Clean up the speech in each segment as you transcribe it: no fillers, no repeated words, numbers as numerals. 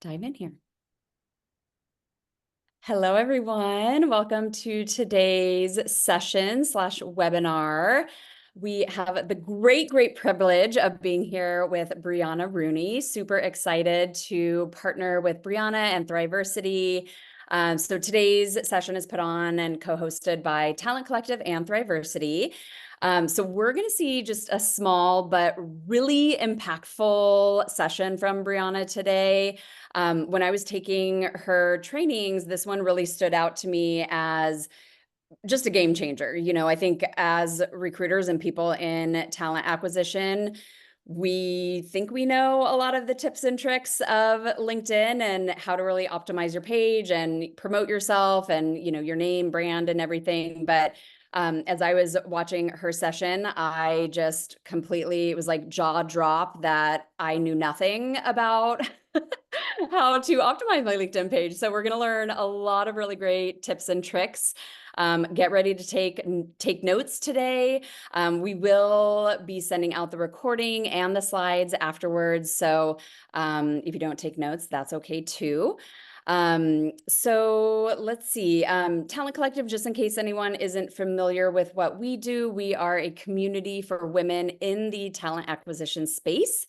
dive in here. Hello, everyone. Welcome to today's session/webinar. We have the great privilege of being here with Brianna Rooney. Super excited to partner with Brianna and Thriversity. So today's session is put on and co-hosted by Talent Collective and Thriversity. So we're going to see just a small but really impactful session from Brianna today. When I was taking her trainings, this one really stood out to me as just a game changer. You know, I think as recruiters and people in talent acquisition, we think we know a lot of the tips and tricks of LinkedIn and how to really optimize your page and promote yourself and, you know, your name, brand, and everything. But as I was watching her session, I just completely, it was like jaw drop that I knew nothing about how to optimize my LinkedIn page. So we're going to learn a lot of really great tips and tricks. Get ready to take notes today. We will be sending out the recording and the slides afterwards. So if you don't take notes, that's okay too. So let's see, Talent Collective, just in case anyone isn't familiar with what we do, we are a community for women in the talent acquisition space.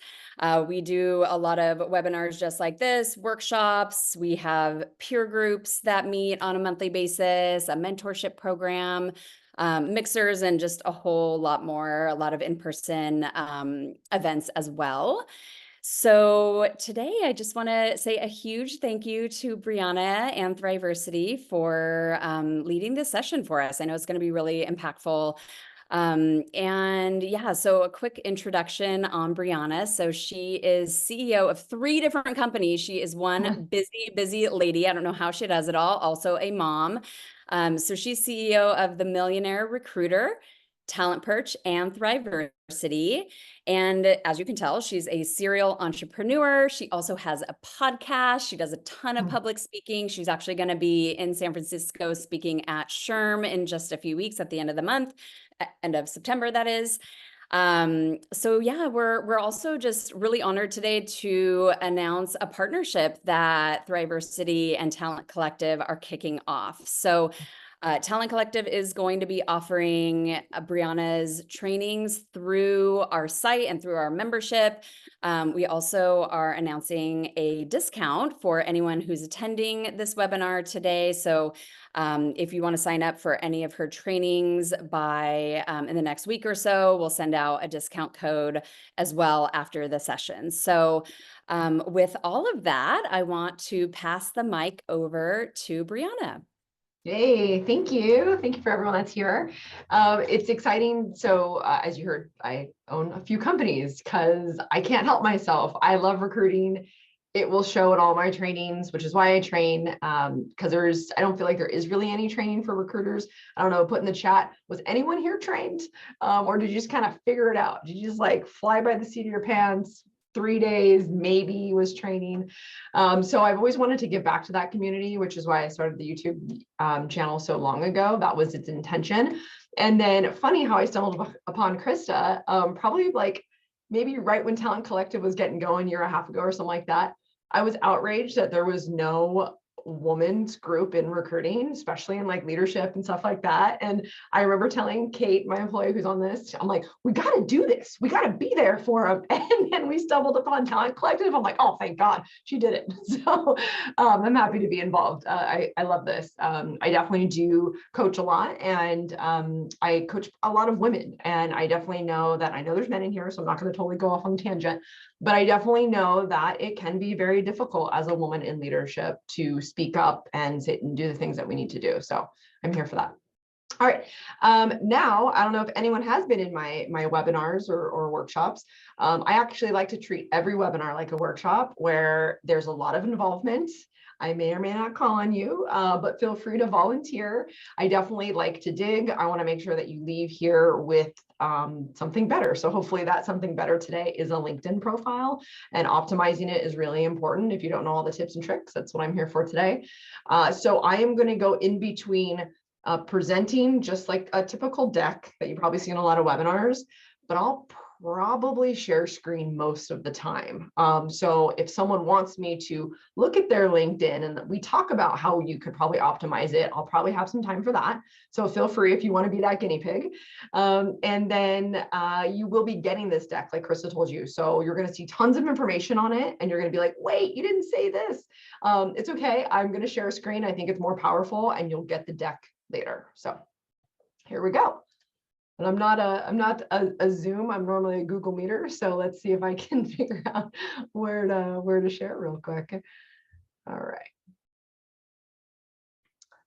We do a lot of webinars just like this, workshops. We have peer groups that meet on a monthly basis, a mentorship program, mixers, and just a whole lot more, a lot of in-person events as well. So today I just want to say a huge thank you to Brianna and Thriversity for leading this session for us. I know it's going to be really impactful. And yeah, so a quick introduction on Brianna. So she is CEO of 3 different companies. She is one busy lady. I don't know how she does it all. Also a mom. So she's CEO of The Millionaire Recruiter, Talent Perch, and Thriversity. And as you can tell, she's a serial entrepreneur. She also has a podcast. She does a ton of public speaking. She's actually going to be in San Francisco speaking at SHRM in just a few weeks at the end of the month, end of September, that is. So yeah, we're also just really honored today to announce a partnership that Thriversity and Talent Collective are kicking off. So Talent Collective is going to be offering Brianna's trainings through our site and through our membership. We also are announcing a discount for anyone who's attending this webinar today. So if you want to sign up for any of her trainings by in the next week or so, we'll send out a discount code as well after the session. So with all of that, I want to pass the mic over to Brianna. Hey, thank you. Thank you for everyone that's here. It's exciting. So as you heard, I own a few companies because I can't help myself. I love recruiting. It will show in all my trainings, which is why I train, because I don't feel like there is really any training for recruiters. I don't know, put in the chat, was anyone here trained? Or did you just kind of figure it out? Did you just like fly by the seat of your pants? 3 days, maybe was training. So I've always wanted to give back to that community, which is why I started the YouTube channel so long ago. That was its intention. And then funny how I stumbled upon Krista, probably like maybe right when Talent Collective was getting going, a year and a half ago or something like that. I was outraged that there was no women's group in recruiting, especially in like leadership and stuff like that. And I remember telling Kate, my employee who's on this, I'm like, we got to do this. We got to be there for them. And then we stumbled upon Talent Collective. I'm like, oh, thank God she did it. So I'm happy to be involved. I love this. I definitely do coach a lot, and I coach a lot of women. And I definitely know that, I know there's men in here, so I'm not going to totally go off on a tangent, but I definitely know that it can be very difficult as a woman in leadership to speak up and sit and do the things that we need to do. So I'm here for that. All right. Now, I don't know if anyone has been in my webinars or workshops. I actually like to treat every webinar like a workshop where there's a lot of involvement. I may or may not call on you, but feel free to volunteer. I definitely like to dig. I want to make sure that you leave here with something better. So hopefully that something better today is a LinkedIn profile, and optimizing it is really important. If you don't know all the tips and tricks, that's what I'm here for today. So I am going to go in between presenting just like a typical deck that you probably see in a lot of webinars, but I'll probably share screen most of the time. So if someone wants me to look at their LinkedIn, and we talk about how you could probably optimize it, I'll probably have some time for that. So feel free if you want to be that guinea pig. And then you will be getting this deck, like Krista told you. So you're going to see tons of information on it, and you're going to be like, wait, you didn't say this. It's okay. I'm going to share a screen. I think it's more powerful, and you'll get the deck later. So here we go. And I'm not a Zoom. I'm normally a Google Meter. So let's see if I can figure out where to share real quick. All right.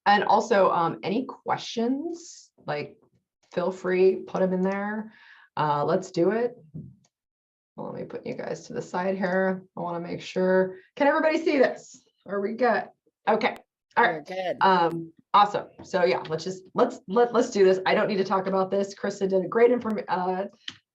And also, any questions? Like, feel free, put them in there. Let's do it. Well, let me put you guys to the side here. I want to make sure. Can everybody see this? Are we good? Okay. All right. We're good. Awesome. So yeah, let's do this. I don't need to talk about this. Krista did a great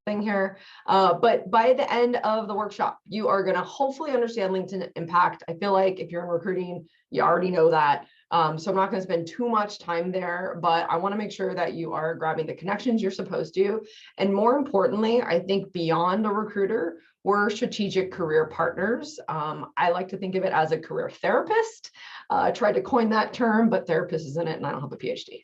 thing here. But by the end of the workshop, you are going to hopefully understand LinkedIn impact. I feel like if you're in recruiting, you already know that. So I'm not going to spend too much time there, but I want to make sure that you are grabbing the connections you're supposed to. And more importantly, I think beyond a recruiter, we're strategic career partners. I like to think of it as a career therapist. I tried to coin that term, but therapist isn't it, and I don't have a PhD.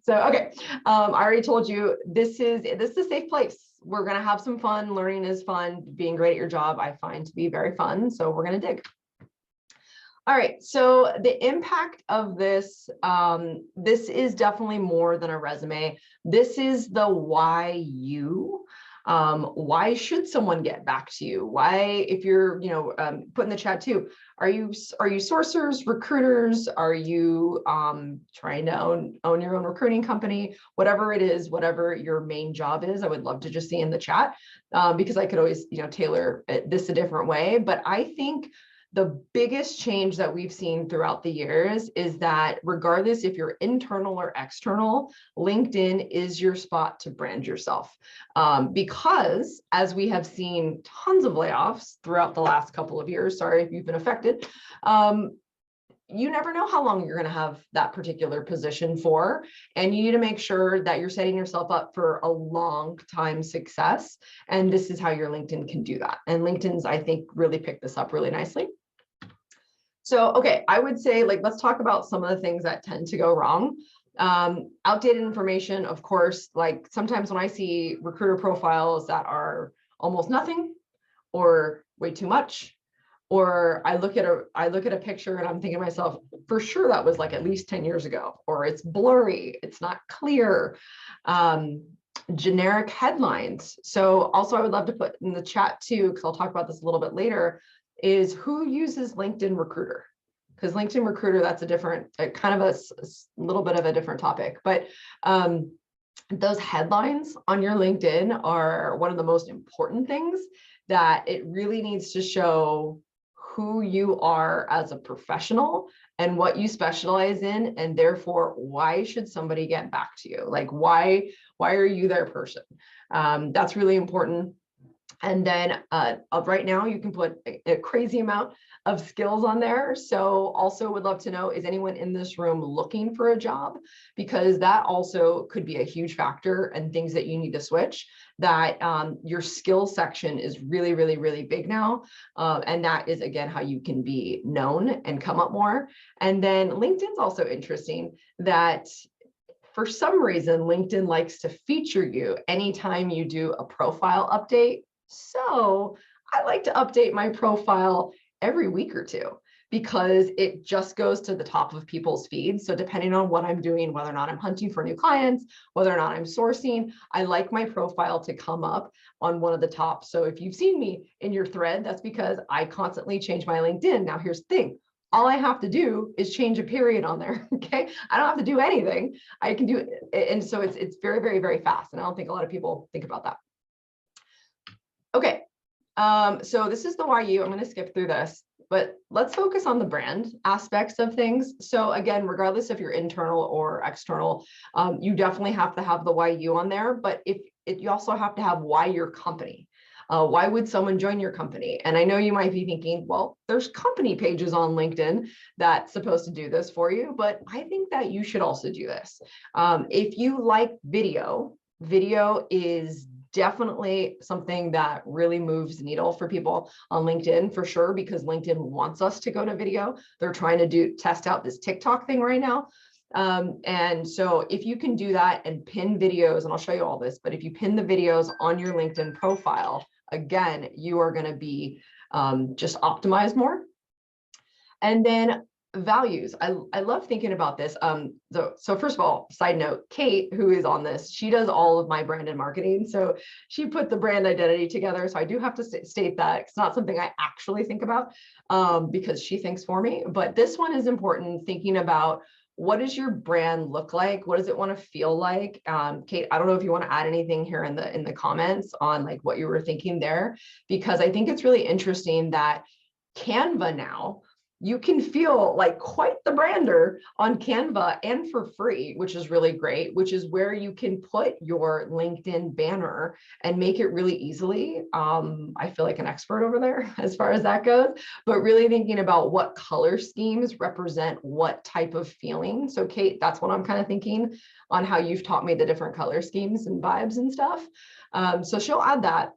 So, okay, I already told you this is a safe place. We're going to have some fun. Learning is fun. Being great at your job, I find to be very fun. So we're going to dig. All right, so the impact of this, this is definitely more than a resume. This is the why you. Why should someone get back to you? Why, if you're, put in the chat too, are you sourcers, recruiters? Are you trying to own your own recruiting company? Whatever it is, whatever your main job is, I would love to just see in the chat because I could always, tailor this a different way. But I think the biggest change that we've seen throughout the years is that regardless if you're internal or external, LinkedIn is your spot to brand yourself. Because as we have seen tons of layoffs throughout the last couple of years, sorry if you've been affected, you never know how long you're going to have that particular position for, and you need to make sure that you're setting yourself up for a long time success. And this is how your LinkedIn can do that. And LinkedIn's, I think, really picked this up really nicely. So, okay, I would say, let's talk about some of the things that tend to go wrong. Outdated information, of course, sometimes when I see recruiter profiles that are almost nothing or way too much, or I look at a picture and I'm thinking to myself, for sure that was at least 10 years ago, or it's blurry, it's not clear, generic headlines. So also I would love to put in the chat too, because I'll talk about this a little bit later, is who uses LinkedIn Recruiter? Because LinkedIn Recruiter, that's a different, kind of a little bit of a different topic, but those headlines on your LinkedIn are one of the most important things, that it really needs to show who you are as a professional and what you specialize in, and therefore why should somebody get back to you? Why are you their person? That's really important. And then right now you can put a crazy amount of skills on there. So also would love to know, is anyone in this room looking for a job? Because that also could be a huge factor, and things that you need to switch, that your skills section is really, really, really big now. And that is, again, how you can be known and come up more. And then LinkedIn's also interesting that for some reason, LinkedIn likes to feature you anytime you do a profile update. So I like to update my profile every week or two, because it just goes to the top of people's feeds. So depending on what I'm doing, whether or not I'm hunting for new clients, whether or not I'm sourcing, I like my profile to come up on one of the top. So if you've seen me in your thread, that's because I constantly change my LinkedIn. Now here's the thing. All I have to do is change a period on there. Okay. I don't have to do anything. I can do it. And so it's very, very, very fast. And I don't think a lot of people think about that. Okay. So this is the YU. I'm going to skip through this, but let's focus on the brand aspects of things. So again, regardless if you're internal or external, you definitely have to have the YU on there, but if you also have to have why your company. Why would someone join your company? And I know you might be thinking, well, there's company pages on LinkedIn that's supposed to do this for you, but I think that you should also do this. If you like video, video is definitely something that really moves the needle for people on LinkedIn for sure, because LinkedIn wants us to go to video. They're trying to test out this TikTok thing right now. And so if you can do that and pin videos, and I'll show you all this, but if you pin the videos on your LinkedIn profile, again, you are going to be just optimized more. And then values. I love thinking about this. So first of all, side note, Kate, who is on this, she does all of my brand and marketing. So she put the brand identity together. So I do have to state that it's not something I actually think about because she thinks for me. But this one is important, thinking about what does your brand look like? What does it want to feel like? Kate, I don't know if you want to add anything here in the comments on like what you were thinking there, because I think it's really interesting that Canva now, you can feel like quite the brander on Canva and for free, which is really great, which is where you can put your LinkedIn banner and make it really easily. I feel like an expert over there as far as that goes, but really thinking about what color schemes represent what type of feeling. So Kate, that's what I'm kind of thinking on how you've taught me the different color schemes and vibes and stuff. So she'll add that.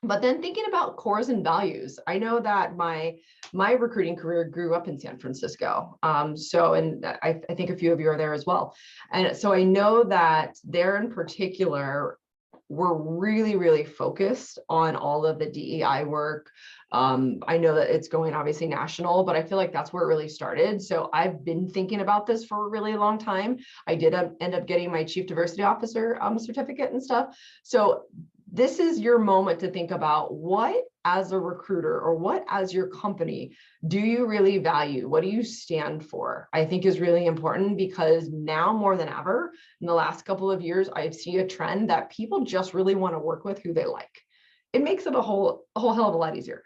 But then thinking about cores and values, I know that my recruiting career grew up in San Francisco. And I think a few of you are there as well. And so I know that there in particular, we're really, really focused on all of the DEI work. I know that it's going obviously national, but I feel like that's where it really started. So I've been thinking about this for a really long time. I did end up getting my Chief Diversity Officer certificate and stuff. So this is your moment to think about what as a recruiter or what as your company do you really value? What do you stand for? I think is really important, because now more than ever in the last couple of years, I see a trend that people just really want to work with who they like. It makes it a whole hell of a lot easier.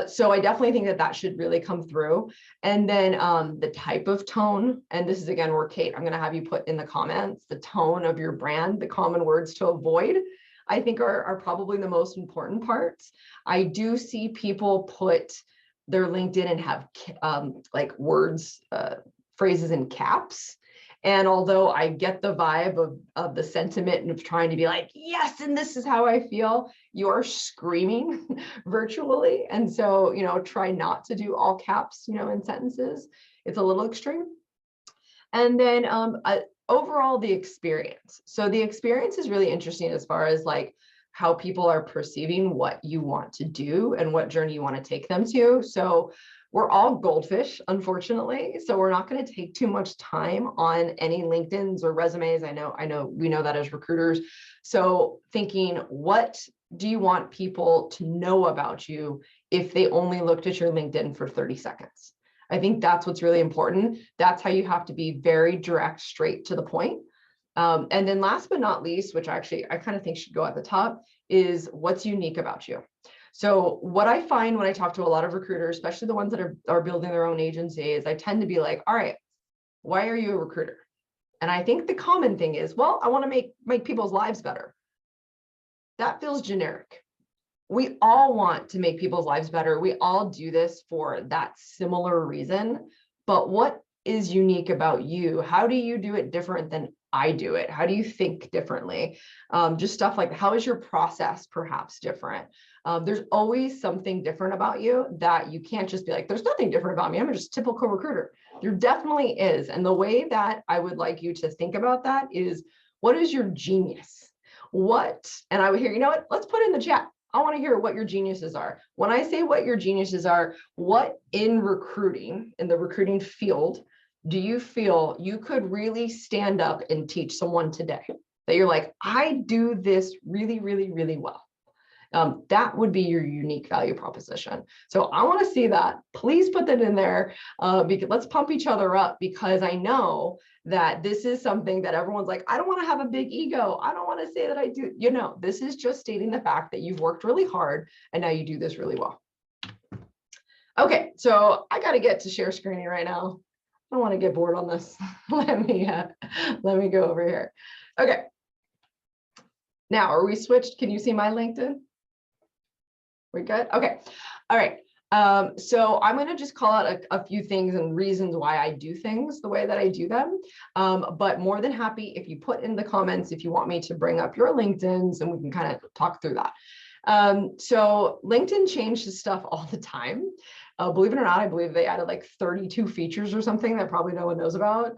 So I definitely think that should really come through. And then the type of tone, and this is again where Kate, I'm going to have you put in the comments, the tone of your brand, the common words to avoid, I think are probably the most important parts. I do see people put their LinkedIn and have like words, phrases in caps. And although I get the vibe of the sentiment and of trying to be like, yes, and this is how I feel, you're screaming virtually. And so, try not to do all caps, in sentences. It's a little extreme. And then overall, the experience. So the experience is really interesting as far as like how people are perceiving what you want to do and what journey you want to take them to. So we're all goldfish, unfortunately. So we're not going to take too much time on any LinkedIn's or resumes. I know we know that as recruiters. So thinking, what do you want people to know about you if they only looked at your LinkedIn for 30 seconds? I think that's what's really important. That's how you have to be very direct, straight to the point. And then last but not least, which actually I kind of think should go at the top, is what's unique about you. So what I find when I talk to a lot of recruiters, especially the ones that are building their own agencies, I tend to be like, all right, why are you a recruiter? And I think the common thing is, well, I want to make people's lives better. That feels generic. We all want to make people's lives better. We all do this for that similar reason. But what is unique about you? How do you do it different than I do it? How do you think differently? Just stuff like, how is your process perhaps different? There's always something different about you that you can't just be like, there's nothing different about me. I'm just a typical recruiter. There definitely is. And the way that I would like you to think about that is, what is your genius? And I would hear, what, let's put in the chat. I want to hear what your geniuses are. When I say what your geniuses are, what in recruiting, in the recruiting field, do you feel you could really stand up and teach someone today that you're like, I do this really, really, really well? That would be your unique value proposition. So I want to see that. Please put that in there because let's pump each other up, because I know that this is something that everyone's like, I don't want to have a big ego. I don't want to say that I do. This is just stating the fact that you've worked really hard and now you do this really well. Okay, so I got to get to share screening right now. I don't want to get bored on this. let me go over here. Okay. Now, are we switched? Can you see my LinkedIn? We good? Okay. All right. So I'm going to just call out a few things and reasons why I do things the way that I do them. But more than happy if you put in the comments if you want me to bring up your LinkedIn's and we can kind of talk through that. So LinkedIn changes stuff all the time. Believe it or not, I believe they added like 32 features or something that probably no one knows about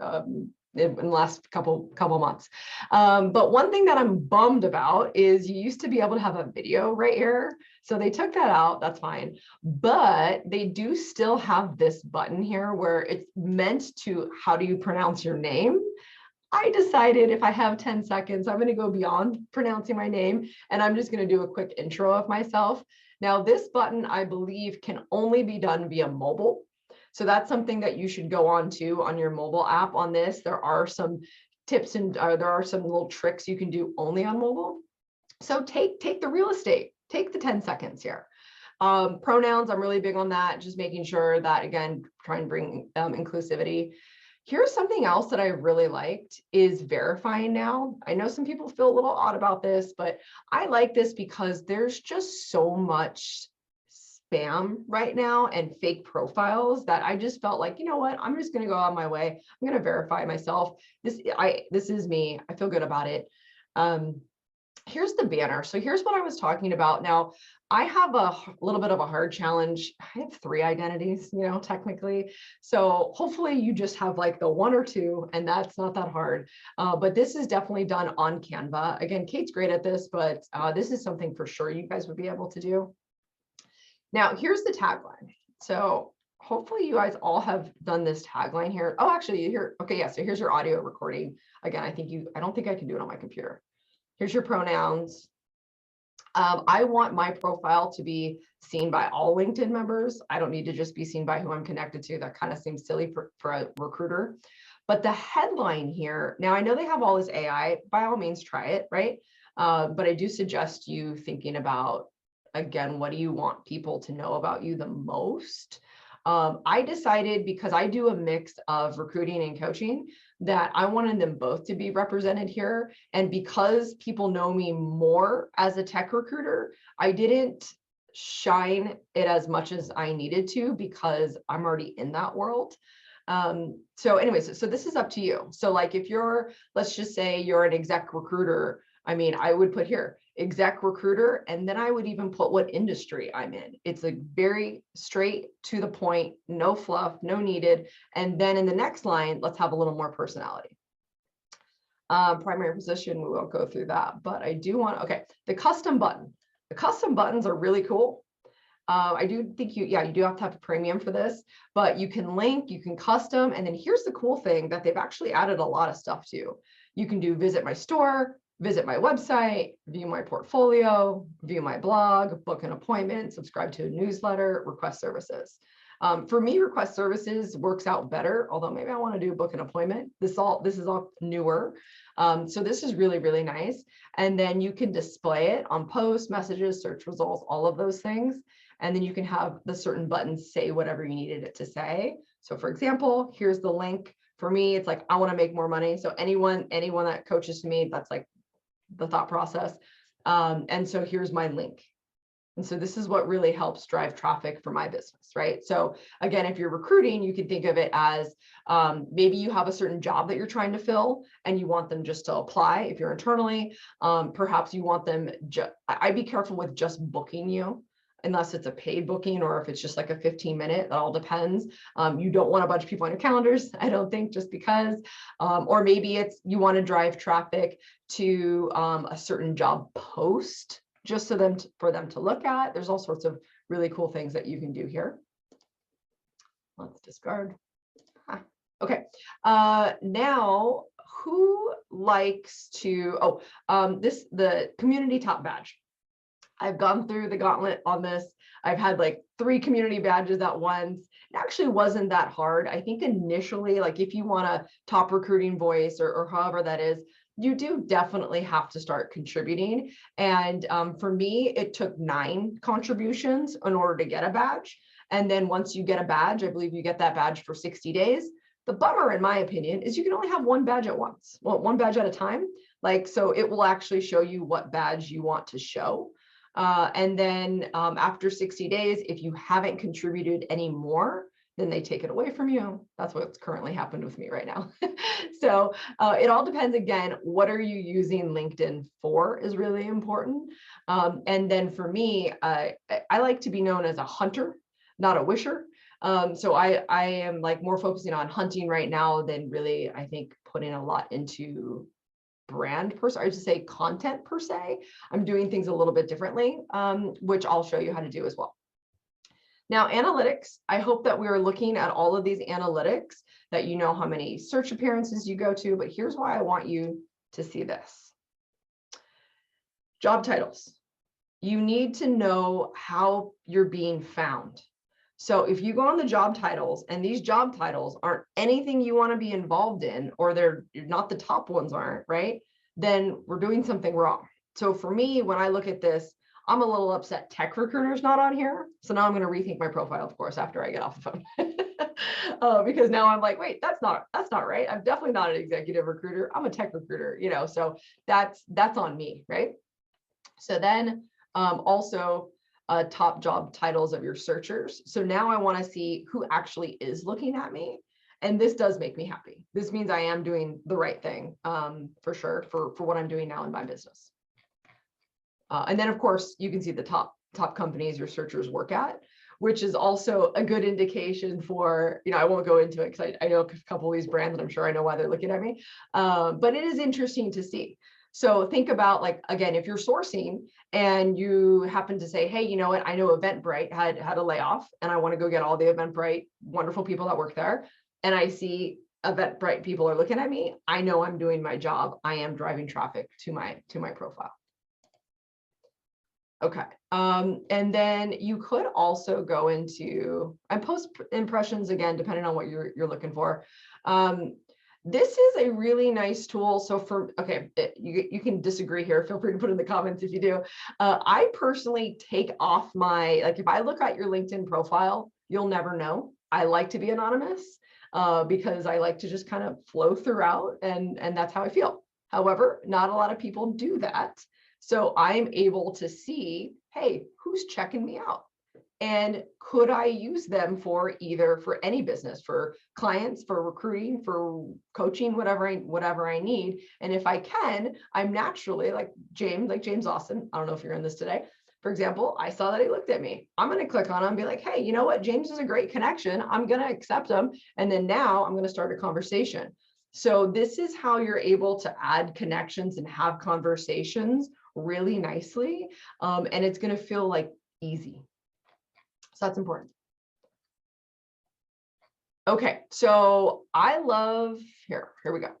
in the last couple months. But one thing that I'm bummed about is you used to be able to have a video right here. So they took that out, that's fine. But they do still have this button here where it's meant to, how do you pronounce your name? I decided if I have 10 seconds, I'm going to go beyond pronouncing my name and I'm just going to do a quick intro of myself. Now, this button, I believe, can only be done via mobile. So that's something that you should go on to on your mobile app on this. There are some tips and there are some little tricks you can do only on mobile. So take the real estate, take the 10 seconds here. Pronouns, I'm really big on that, just making sure that, again, try and bring inclusivity. Here's something else that I really liked is verifying now. I know some people feel a little odd about this, but I like this because there's just so much spam right now and fake profiles that I just felt like, you know what, I'm just going to go on my way. I'm going to verify myself. This is me. I feel good about it. Here's the banner. So here's what I was talking about. Now, I have a little bit of a hard challenge. I have 3 identities, you know, technically. So hopefully you just have like the 1 or 2, and that's not that hard. But this is definitely done on Canva. Again, Kate's great at this, but this is something for sure you guys would be able to do. Now, here's the tagline. So hopefully you guys all have done this tagline here. Oh, actually, here. Okay, yeah. So here's your audio recording. Again, I don't think I can do it on my computer. Here's your pronouns. I want my profile to be seen by all LinkedIn members. I don't need to just be seen by who I'm connected to. That kind of seems silly for a recruiter. But the headline here, now I know they have all this AI, by all means, try it, right? But I do suggest you thinking about, again, what do you want people to know about you the most? I decided, because I do a mix of recruiting and coaching, that I wanted them both to be represented here. And because people know me more as a tech recruiter, I didn't shine it as much as I needed to because I'm already in that world. So anyways, so this is up to you. So like if you're, let's just say you're an exec recruiter, I mean, I would put here exec recruiter, and then I would even put what industry I'm in. It's like very straight to the point, no fluff, no needed. And then in the next line, let's have a little more personality. Primary position, we won't go through that, but I do want, okay, the custom button. The custom buttons are really cool. I do think you do have to have a premium for this, but you can link, you can custom, and then here's the cool thing that they've actually added a lot of stuff to. You can do visit my store, visit my website, view my portfolio, view my blog, book an appointment, subscribe to a newsletter, request services. For me, request services works out better, although maybe I want to do book an appointment. This is all newer. So this is really, really nice. And then you can display it on posts, messages, search results, all of those things. And then you can have the certain buttons say whatever you needed it to say. So for example, here's the link. For me, it's like, I want to make more money. So anyone that coaches me, that's like the thought process. And so here's my link. And so this is what really helps drive traffic for my business, right? So again, if you're recruiting, you can think of it as maybe you have a certain job that you're trying to fill and you want them just to apply. If you're internally, perhaps you want them, I'd be careful with just booking you, unless it's a paid booking or if it's just like a 15-minute, that all depends. You don't want a bunch of people on your calendars, I don't think, just because, or maybe it's you want to drive traffic to a certain job post just so for them to look at. There's all sorts of really cool things that you can do here. Let's discard. Okay, now who likes to, the community top badge. I've gone through the gauntlet on this. I've had like 3 community badges at once. It actually wasn't that hard. I think initially, like if you want a top recruiting voice or however that is, you do definitely have to start contributing. And for me, it took 9 contributions in order to get a badge. And then once you get a badge, I believe you get that badge for 60 days. The bummer, in my opinion, is you can only have 1 badge at once. Well, 1 badge at a time. Like, so it will actually show you what badge you want to show. And then after 60 days, if you haven't contributed any more, then they take it away from you. That's what's currently happened with me right now. So it all depends. Again, what are you using LinkedIn for is really important. And then for me, I like to be known as a hunter, not a wisher. So I am like more focusing on hunting right now than really, I think, putting a lot into brand per se, I should say content per se. I'm doing things a little bit differently, which I'll show you how to do as well. Now, analytics, I hope that we are looking at all of these analytics, that you know how many search appearances you go to, but here's why I want you to see this. Job titles. You need to know how you're being found. So if you go on the job titles and these job titles aren't anything you want to be involved in, or they're not the top ones aren't, right? Then we're doing something wrong. So for me, when I look at this, I'm a little upset tech recruiter's not on here. So now I'm going to rethink my profile, of course, after I get off the phone. Because now I'm like, wait, that's not right. I'm definitely not an executive recruiter. I'm a tech recruiter, so that's on me, right? So then also top job titles of your searchers. So now I want to see who actually is looking at me. And this does make me happy. This means I am doing the right thing for sure for what I'm doing now in my business. And then of course you can see the top companies your searchers work at, which is also a good indication for, I won't go into it because I know a couple of these brands and I'm sure I know why they're looking at me. But it is interesting to see. So think about, like, again, if you're sourcing and you happen to say, hey, you know what, I know Eventbrite had a layoff and I want to go get all the Eventbrite wonderful people that work there. And I see Eventbrite people are looking at me. I know I'm doing my job. I am driving traffic to my profile. Okay. And then you could also go into and post impressions again, depending on what you're looking for. This is a really nice tool. So you can disagree here. Feel free to put in the comments if you do. I personally take off if I look at your LinkedIn profile, you'll never know. I like to be anonymous because I like to just kind of flow throughout and that's how I feel. However, not a lot of people do that. So I'm able to see, hey, who's checking me out? And could I use them for any business, for clients, for recruiting, for coaching, whatever I need. And if I can, I'm naturally like James Austin. I don't know if you're in this today. For example, I saw that he looked at me. I'm going to click on him and be like, hey, you know what? James is a great connection. I'm going to accept him. And then now I'm going to start a conversation. So this is how you're able to add connections and have conversations really nicely. And it's going to feel like easy. So that's important. Okay, so I love, here we go.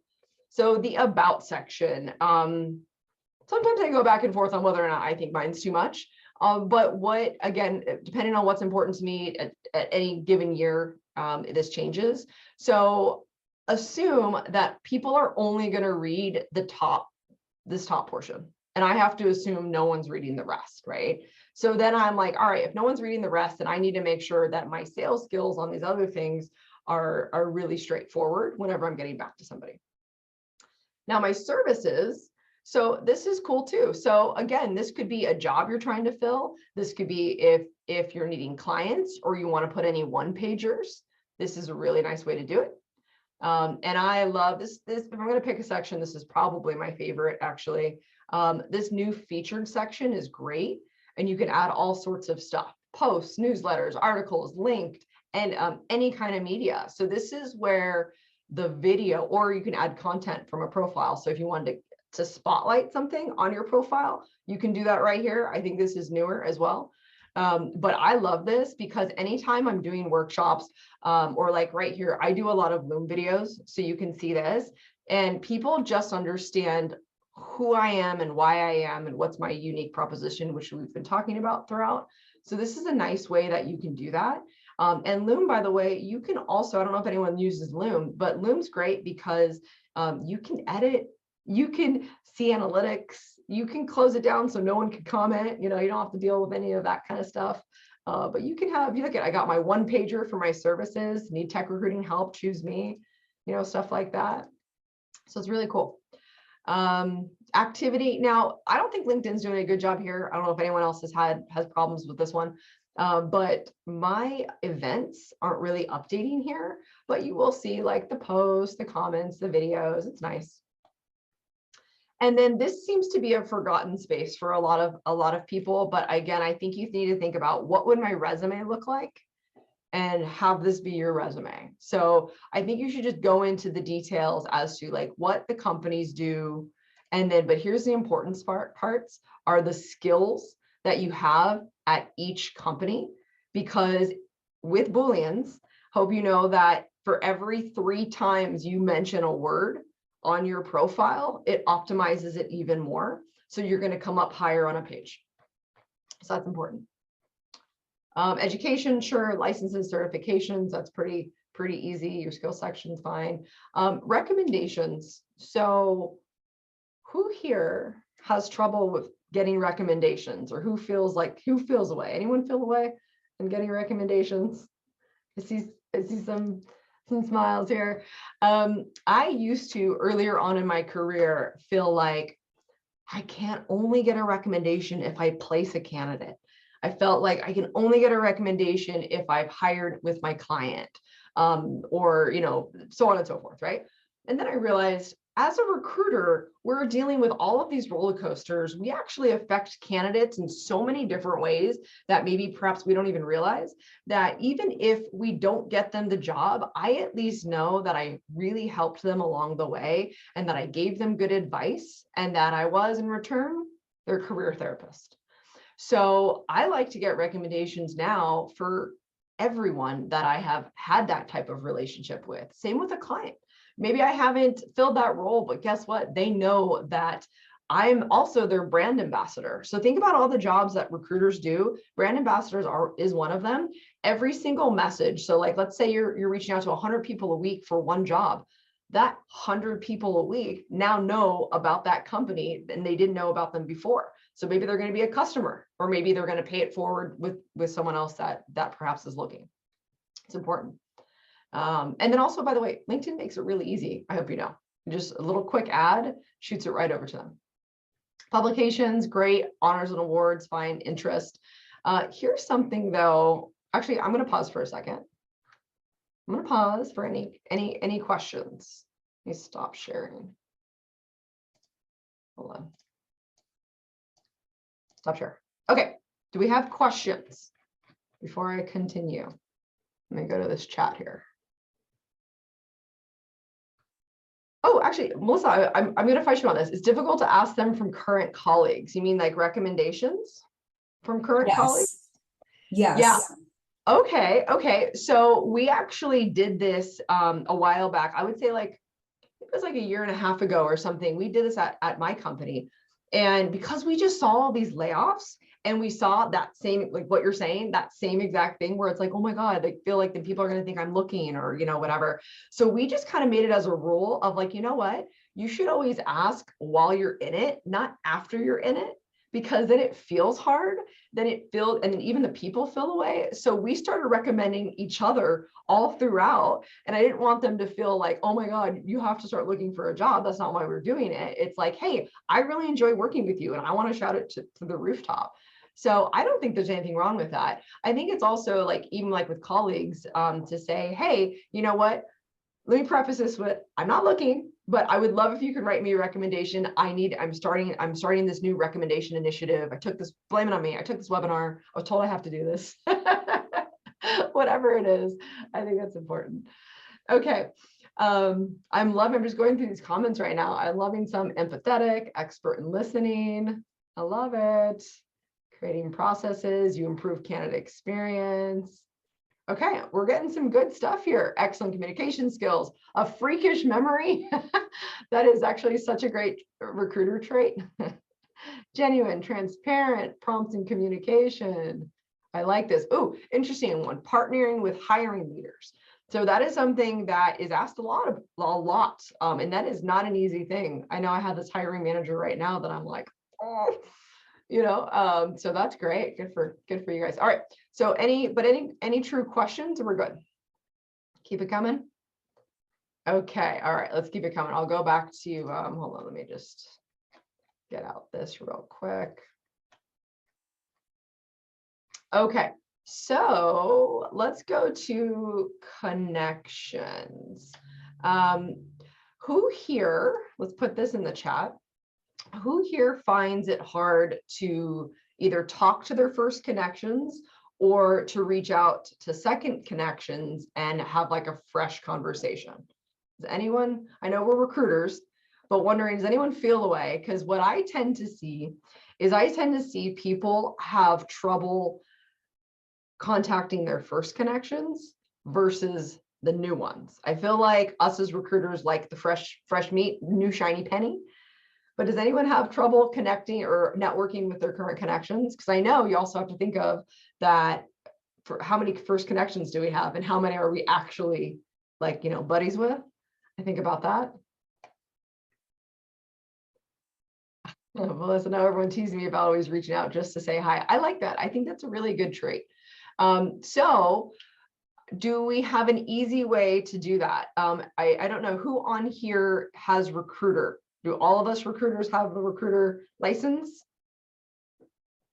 So the about section, sometimes I go back and forth on whether or not I think mine's too much. But again, depending on what's important to me at any given year, this changes. So assume that people are only going to read this top portion. And I have to assume no one's reading the rest, right? So then I'm like, all right, if no one's reading the rest, then I need to make sure that my sales skills on these other things are really straightforward whenever I'm getting back to somebody. Now my services, so this is cool too. So again, this could be a job you're trying to fill. This could be if you're needing clients or you want to put any one-pagers. This is a really nice way to do it. And I love this. If I'm going to pick a section, this is probably my favorite, actually. This new featured section is great. And you can add all sorts of stuff, posts, newsletters, articles, linked, and any kind of media. So this is where the video, or you can add content from a profile. So if you wanted to spotlight something on your profile, you can do that right here. I think this is newer as well. But I love this because anytime I'm doing workshops or like right here, I do a lot of Loom videos. So you can see this and people just understand who I am and why I am and what's my unique proposition, which we've been talking about throughout. So this is a nice way that you can do that. And Loom, by the way, you can also, I don't know if anyone uses Loom, but Loom's great because you can edit, you can see analytics, you can close it down so no one can comment, you don't have to deal with any of that kind of stuff. But you can have, you look at, I got my one pager for my services, need tech recruiting help, choose me, stuff like that. So it's really cool. Activity. Now, I don't think LinkedIn's doing a good job here. I don't know if anyone else has problems with this one. But my events aren't really updating here, but you will see like the posts, the comments, the videos. It's nice. And then this seems to be a forgotten space for a lot of people. But again, I think you need to think about, what would my resume look like, and have this be your resume. So I think you should just go into the details as to like what the companies do. And then, but here's the important parts are the skills that you have at each company, because with Booleans, hope you know that for every 3 times you mention a word on your profile, it optimizes it even more. So you're going to come up higher on a page. So that's important. Education, sure. Licenses, certifications, that's pretty easy. Your skill section's fine. Recommendations. So who here has trouble with getting recommendations, or who feels away? Anyone feel away in getting recommendations? I see some smiles here. I used to, earlier on in my career, feel like I can't only get a recommendation if I place a candidate. I felt like I can only get a recommendation if I've hired with my client, or, so on and so forth, right? And then I realized, as a recruiter, we're dealing with all of these roller coasters. We actually affect candidates in so many different ways that maybe perhaps we don't even realize, that even if we don't get them the job, I at least know that I really helped them along the way, and that I gave them good advice, and that I was, in return, their career therapist. So I like to get recommendations now for everyone that I have had that type of relationship with. Same with a client. Maybe I haven't filled that role, but guess what? They know that I'm also their brand ambassador. So think about all the jobs that recruiters do. Brand ambassadors is one of them. Every single message. So like, let's say you're reaching out to 100 people a week for one job. That 100 people a week now know about that company, and they didn't know about them before. So maybe they're going to be a customer, or maybe they're going to pay it forward with someone else that perhaps is looking. It's important. And then also, by the way, LinkedIn makes it really easy. I hope you know. Just a little quick ad shoots it right over to them. Publications, great. Honors and awards, fine. Interest. Here's something though. Actually, I'm going to pause for a second. I'm going to pause for any questions. Let me stop sharing. Hold on. Stop share. Okay. Do we have questions before I continue? Let me go to this chat here. Oh, actually, Melissa, I'm going to fight you on this. It's difficult to ask them from current colleagues. You mean like recommendations from current colleagues? Yes. Yeah. Okay. So we actually did this a while back. I would say like, it was like a year and a half ago or something. We did this at my company. And because we just saw all these layoffs, and we saw that same, like what you're saying, that same exact thing where it's like, oh my God, they feel like the people are going to think I'm looking, or, whatever. So we just kind of made it as a rule of like, you know what, you should always ask while you're in it, not after you're in it, because then it feels hard, and even the people feel away. So we started recommending each other all throughout. And I didn't want them to feel like, oh my God, you have to start looking for a job. That's not why we're doing it. It's like, hey, I really enjoy working with you, and I want to shout it to the rooftop. So I don't think there's anything wrong with that. I think it's also like, even like with colleagues, to say, hey, you know what? Let me preface this with, I'm not looking, but I would love if you could write me a recommendation. I'm starting this new recommendation initiative. Blame it on me. I took this webinar. I was told I have to do this. Whatever it is, I think that's important. Okay. I'm just going through these comments right now. I'm loving some empathetic, expert in listening. I love it. Creating processes, you improve candidate experience. Okay, we're getting some good stuff here. Excellent communication skills, a freakish memory. That is actually such a great recruiter trait. Genuine, transparent, prompt and communication. I like this. Oh, interesting one. Partnering with hiring leaders. So that is something that is asked a lot, and that is not an easy thing. I know I have this hiring manager right now that I'm like, oh. So that's great. Good for you guys. All right. So any true questions, or we're good? Keep it coming. Okay, all right, let's keep it coming. I'll go back to, hold on, let me just get out this real quick. Okay, so let's go to connections. Who here, let's put this in the chat. Who here finds it hard to either talk to their first connections or to reach out to second connections and have like a fresh conversation? Does anyone, I know we're recruiters, but wondering, does anyone feel the way? Because what I tend to see is people have trouble contacting their first connections versus the new ones. I feel like us as recruiters like the fresh meat, new shiny penny. But does anyone have trouble connecting or networking with their current connections? Because I know you also have to think of that, for how many first connections do we have and how many are we actually like, buddies with? I think about that. Melissa, now everyone teases me about always reaching out just to say hi. I like that. I think that's a really good trait. So do we have an easy way to do that? I don't know who on here has recruiter. Do all of us recruiters have a recruiter license?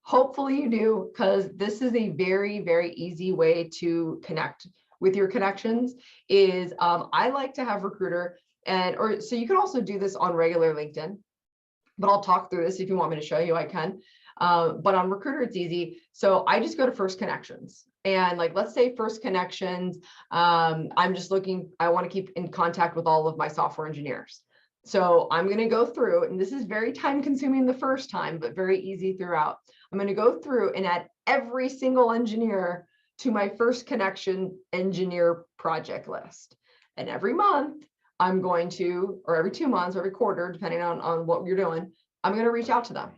Hopefully you do, because this is a very, very easy way to connect with your connections. Is I like to have recruiter, so you can also do this on regular LinkedIn, but I'll talk through this if you want me to show you, I can. But on recruiter, it's easy. So I just go to first connections. And like, let's say first connections, I'm just looking, I want to keep in contact with all of my software engineers. So I'm going to go through, and this is very time consuming the first time, but very easy throughout. I'm going to go through and add every single engineer to my first connection engineer project list. And every month I'm going to, or every 2 months, every quarter, depending on what you're doing, I'm going to reach out to them.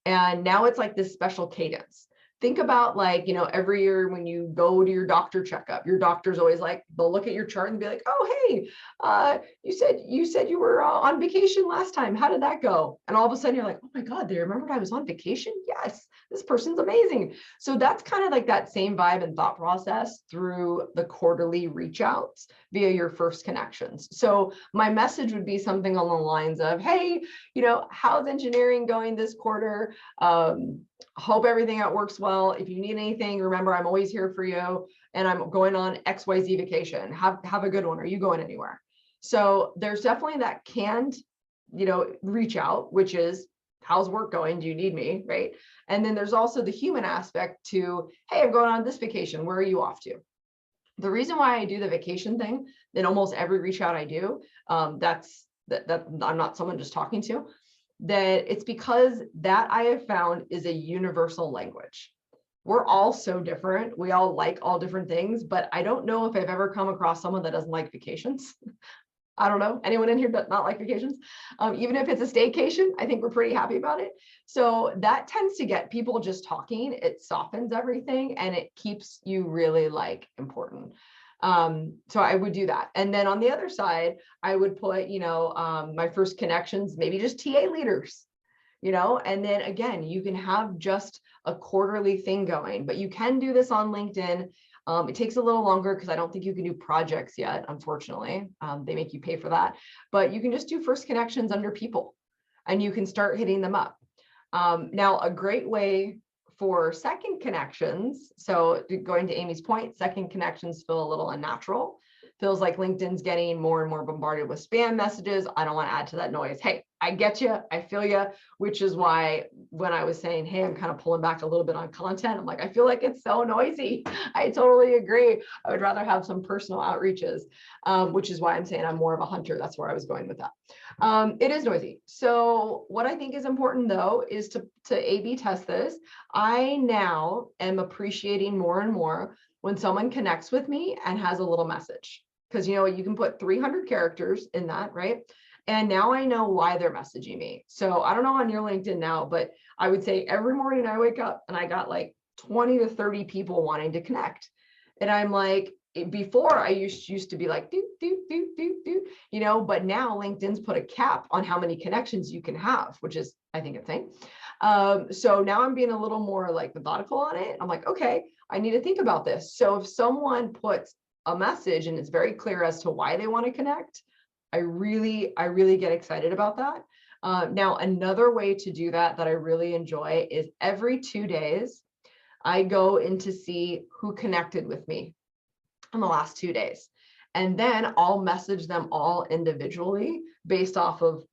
And now it's like this special cadence. Think about like, every year when you go to your doctor checkup, your doctor's always like, they'll look at your chart and be like, oh, hey, you said you were on vacation last time. How did that go? And all of a sudden you're like, oh my God, they remembered I was on vacation. Yes, this person's amazing. So that's kind of like that same vibe and thought process through the quarterly reach outs via your first connections. So my message would be something along the lines of, hey, how's engineering going this quarter? Hope everything works well. If you need anything, remember, I'm always here for you. And I'm going on XYZ vacation. Have a good one. Are you going anywhere? So there's definitely that canned, reach out, which is, how's work going? Do you need me? Right. And then there's also the human aspect to, hey, I'm going on this vacation. Where are you off to? The reason why I do the vacation thing in almost every reach out I do, that I'm not someone just talking to, that it's because that I have found is a universal language. We're all so different. We all like all different things, but I don't know if I've ever come across someone that doesn't like vacations. I don't know. Anyone in here does not like vacations? Even if it's a staycation, I think we're pretty happy about it. So that tends to get people just talking. It softens everything and it keeps you really like important. So I would do that. And then on the other side, I would put, my first connections, maybe just TA leaders, and then again, you can have just a quarterly thing going, but you can do this on LinkedIn. It takes a little longer because I don't think you can do projects yet, unfortunately. They make you pay for that, but you can just do first connections under people and you can start hitting them up. Now, a great way for second connections, so going to Amy's point, second connections feel a little unnatural. Feels like LinkedIn's getting more and more bombarded with spam messages. I don't want to add to that noise. Hey, I get you. I feel you, which is why when I was saying, hey, I'm kind of pulling back a little bit on content, I'm like, I feel like it's so noisy. I totally agree. I would rather have some personal outreaches, which is why I'm saying I'm more of a hunter. That's where I was going with that. It is noisy. So what I think is important though, is to A/B test this. I now am appreciating more and more when someone connects with me and has a little message. Because you can put 300 characters in that, right? And now I know why they're messaging me. So I don't know on your LinkedIn now, but I would say every morning I wake up and I got like 20 to 30 people wanting to connect. And I'm like, before I used to be like, but now LinkedIn's put a cap on how many connections you can have, which is, I think, a thing. So now I'm being a little more like methodical on it. I'm like, okay, I need to think about this. So if someone puts a message and it's very clear as to why they want to connect, I really get excited about that. Now, another way to do that I really enjoy is every 2 days, I go in to see who connected with me in the last 2 days. And then I'll message them all individually based off of,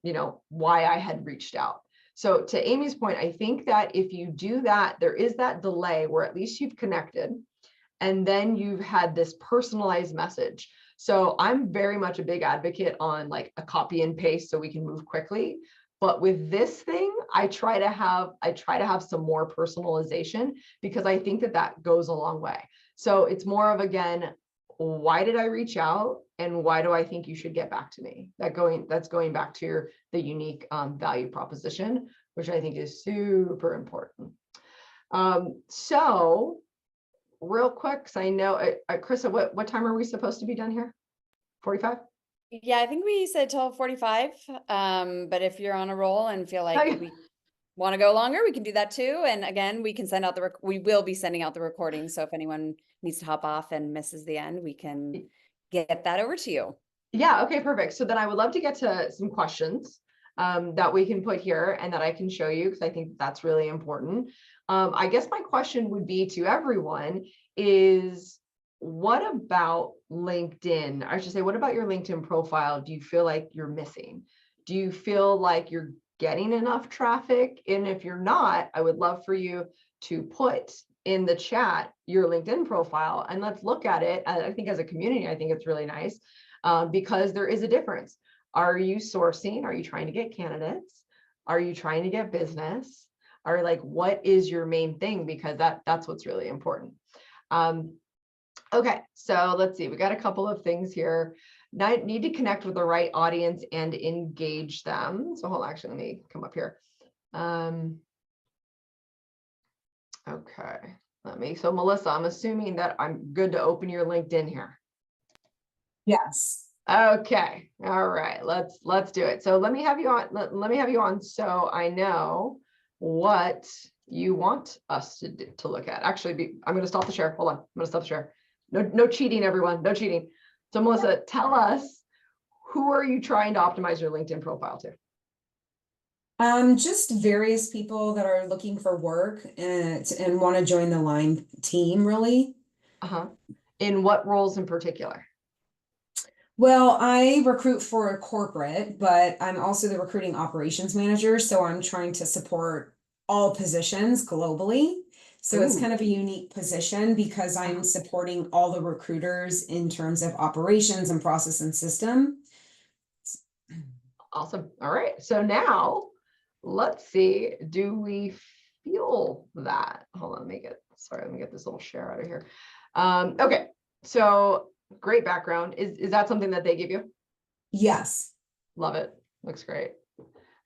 why I had reached out. So to Amy's point, I think that if you do that, there is that delay where at least you've connected and then you've had this personalized message. So I'm very much a big advocate on like a copy and paste so we can move quickly. But with this thing, I try to have some more personalization because I think that goes a long way. So it's more of, again, why did I reach out and why do I think you should get back to me? That's going back to the unique value proposition, which I think is super important. So real quick, because I know, Krista, what time are we supposed to be done here? 45? Yeah, I think we said 12:45. But if you're on a roll and feel like we want to go longer, we can do that too. And again, we can send out we will be sending out the recording. So if anyone needs to hop off and misses the end, we can get that over to you. Yeah. Okay, perfect. So then I would love to get to some questions that we can put here and that I can show you because I think that's really important. I guess my question would be to everyone is, what about LinkedIn? I should say, what about your LinkedIn profile do you feel like you're missing? Do you feel like you're getting enough traffic? And if you're not, I would love for you to put in the chat your LinkedIn profile and let's look at it. I think as a community, I think it's really nice because there is a difference. Are you sourcing? Are you trying to get candidates? Are you trying to get business? Or like, what is your main thing? Because that's what's really important. Okay, so let's see. We got a couple of things here. Now, need to connect with the right audience and engage them. So hold on, actually, let me come up here. Okay, so Melissa, I'm assuming that I'm good to open your LinkedIn here. Yes. Okay, all right, let's do it. So let me have you on. Let me have you on so I know what you want us to look at. Actually, I'm going to stop the share. Hold on, I'm going to stop the share. No cheating, everyone. No cheating. So Melissa, tell us, who are you trying to optimize your LinkedIn profile to? Just various people that are looking for work and want to join the Lime team, really. In what roles in particular? Well, I recruit for a corporate, but I'm also the recruiting operations manager. So I'm trying to support all positions globally. So it's kind of a unique position because I'm supporting all the recruiters in terms of operations and process and system. Awesome. All right. So now let's see, do we feel that? Hold on, let me get this little share out of here. Okay. So great background. Is that something that they give you? Yes. Love it. Looks great.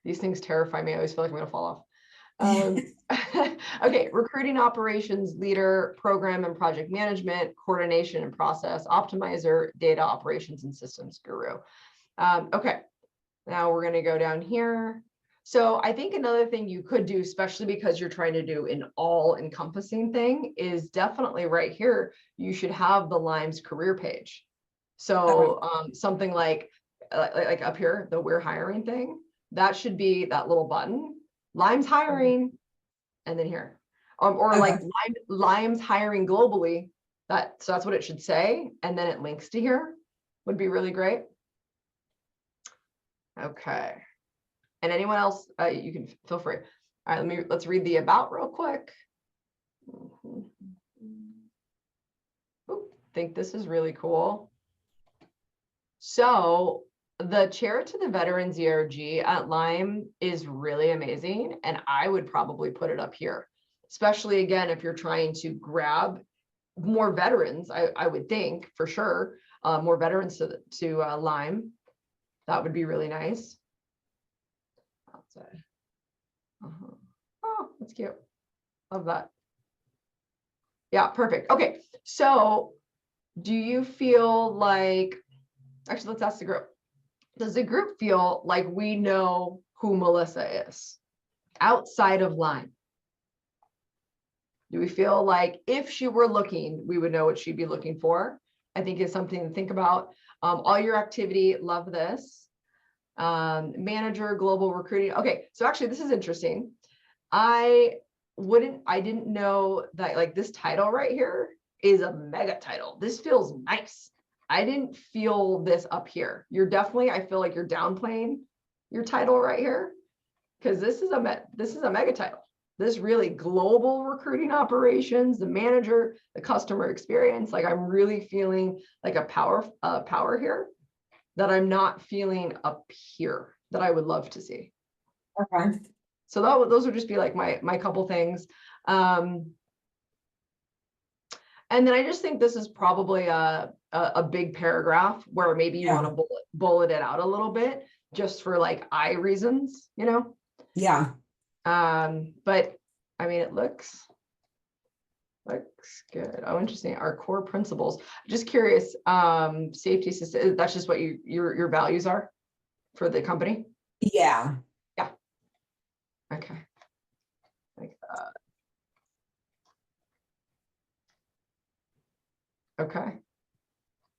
These things terrify me. I always feel like I'm going to fall off. Okay, recruiting operations leader, program and project management, coordination and process optimizer, data operations and systems guru. Okay, now we're going to go down here. So I think another thing you could do, especially because you're trying to do an all-encompassing thing, is definitely right here, you should have the Lime's career page. So something like up here, the we're hiring thing, that should be that little button. Lime's hiring, and then here, or like Lime's hiring globally. So that's what it should say, and then it links to here. Would be really great. Okay, and anyone else, you can feel free. All right, let's read the about real quick. I think this is really cool. So the chair to the veterans ERG at Lime is really amazing. And I would probably put it up here, especially again, if you're trying to grab more veterans, I would think for sure, more veterans to Lime. That would be really nice. Outside. Oh, that's cute. Love that. Yeah, perfect. Okay. So do you feel like, actually, let's ask the group. Does the group feel like we know who Melissa is outside of Lime? Do we feel like if she were looking, we would know what she'd be looking for? I think is something to think about. All your activity, love this. Manager, global recruiting. Okay, so actually this is interesting. I didn't know that like this title right here is a mega title. This feels nice. I didn't feel this up here. You're definitely, I feel like you're downplaying your title right here, because this is a mega title. This really global recruiting operations, the manager, the customer experience. Like I'm really feeling like a power here that I'm not feeling up here that I would love to see. Okay. So those would just be like my couple things. And then I just think this is probably a big paragraph where maybe you want to bullet it out a little bit just for like eye reasons, you know? Yeah. But I mean, it looks good. Oh, interesting. Our core principles. Just curious, safety system, that's just what your values are for the company? Yeah. Yeah. Okay. Like that. Okay.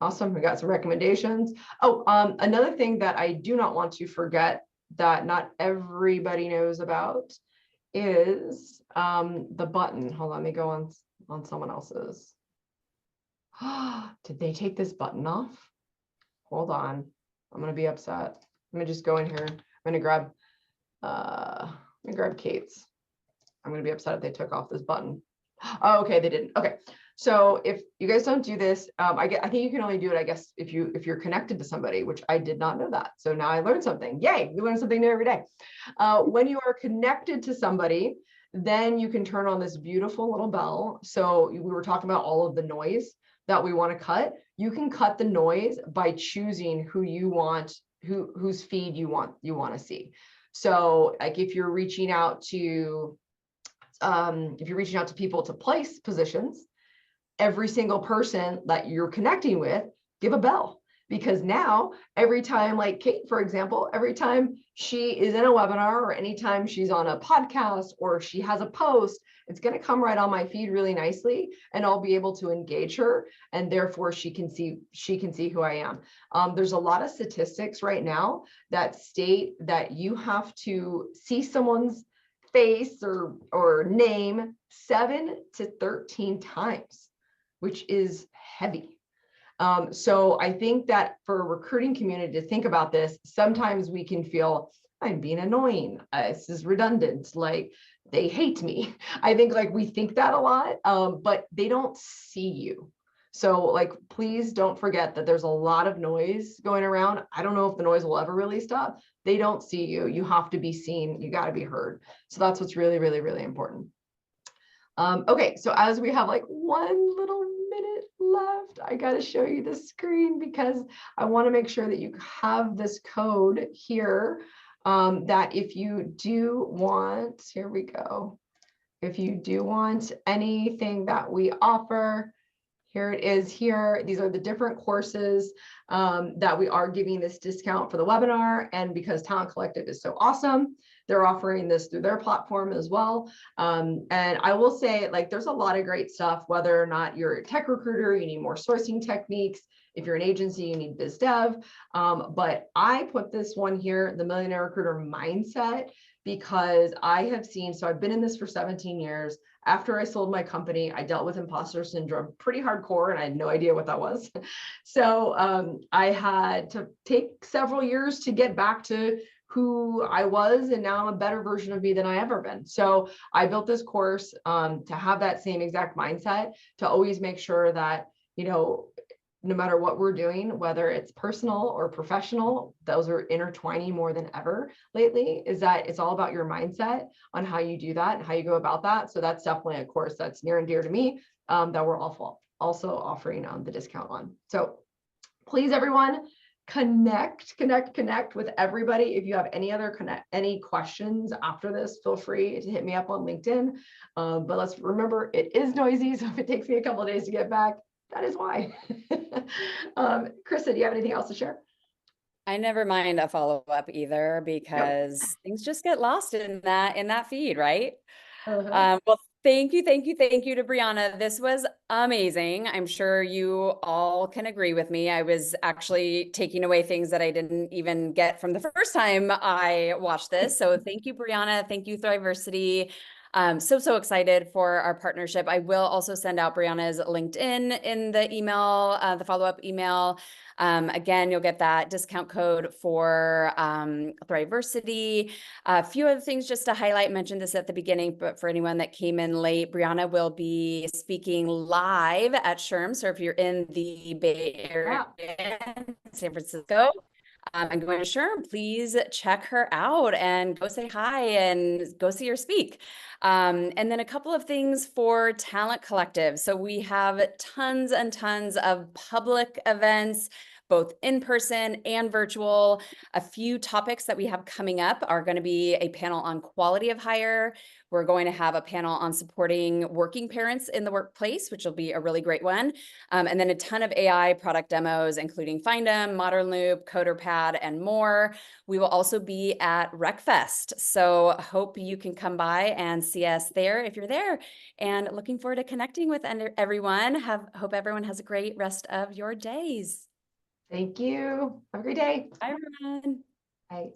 Awesome. We got some recommendations. Oh, another thing that I do not want to forget that not everybody knows about is the button. Hold on, let me go on someone else's. Did they take this button off? Hold on. I'm gonna be upset. Let me just go in here. I'm gonna grab Kate's. I'm gonna be upset if they took off this button. Oh, okay, they didn't. Okay. So if you guys don't do this, I think you can only do it, I guess, if you're connected to somebody, which I did not know that. So now I learned something. Yay, we learn something new every day. When you are connected to somebody, then you can turn on this beautiful little bell. So we were talking about all of the noise that we want to cut. You can cut the noise by choosing who you want, whose feed you want to see. So like if you're reaching out to people to place positions, every single person that you're connecting with, give a bell. Because now every time, like Kate, for example, every time she is in a webinar or anytime she's on a podcast or she has a post, it's going to come right on my feed really nicely and I'll be able to engage her and therefore she can see who I am. There's a lot of statistics right now that state that you have to see someone's face or name 7 to 13 times, which is heavy. So I think that for a recruiting community to think about this, sometimes we can feel I'm being annoying. This is redundant. Like they hate me. I think like we think that a lot, but they don't see you. So like, please don't forget that there's a lot of noise going around. I don't know if the noise will ever really stop. They don't see you. You have to be seen. You got to be heard. So that's what's really, really, really important. Okay, so as we have like one little minute left, I got to show you the screen because I want to make sure that you have this code here, that if you do want, here we go. If you do want anything that we offer, here it is here. These are the different courses that we are giving this discount for the webinar. And because Talent Collective is so awesome, they're offering this through their platform as well. And I will say, like, there's a lot of great stuff, whether or not you're a tech recruiter, you need more sourcing techniques. If you're an agency, you need biz dev. But I put this one here, the Millionaire Recruiter Mindset, because I have seen, so I've been in this for 17 years. After I sold my company, I dealt with imposter syndrome pretty hardcore and I had no idea what that was. So I had to take several years to get back to who I was, and now I'm a better version of me than I ever been. So I built this course to have that same exact mindset, to always make sure that, you know, no matter what we're doing, whether it's personal or professional, those are intertwining more than ever lately, is that it's all about your mindset on how you do that and how you go about that. So that's definitely a course that's near and dear to me, that we're also offering the discount on. So please, everyone, connect with everybody. If you have any questions after this, feel free to hit me up on LinkedIn. But let's remember, it is noisy. So if it takes me a couple of days to get back, that is why. Krista, do you have anything else to share? I never mind a follow-up either, because things just get lost in that feed, right? Well, Thank you, thank you, thank you to Brianna. This was amazing. I'm sure you all can agree with me. I was actually taking away things that I didn't even get from the first time I watched this. So thank you, Brianna. Thank you, Thriversity. So excited for our partnership. I will also send out Brianna's LinkedIn in the email, the follow-up email. Again, you'll get that discount code for Thriversity. A few other things just to highlight, mentioned this at the beginning, but for anyone that came in late, Brianna will be speaking live at SHRM. So if you're in the Bay Area, San Francisco, and going to SHRM, please check her out and go say hi and go see her speak. And then a couple of things for Talent Collective. So we have tons and tons of public events, both in person and virtual. A few topics that we have coming up are going to be a panel on quality of hire. We're going to have a panel on supporting working parents in the workplace, which will be a really great one. And then a ton of AI product demos, including Findem, Modern Loop, CoderPad, and more. We will also be at RecFest. So hope you can come by and see us there if you're there. And looking forward to connecting with everyone. Hope everyone has a great rest of your days. Thank you. Have a great day. Bye, everyone. Bye.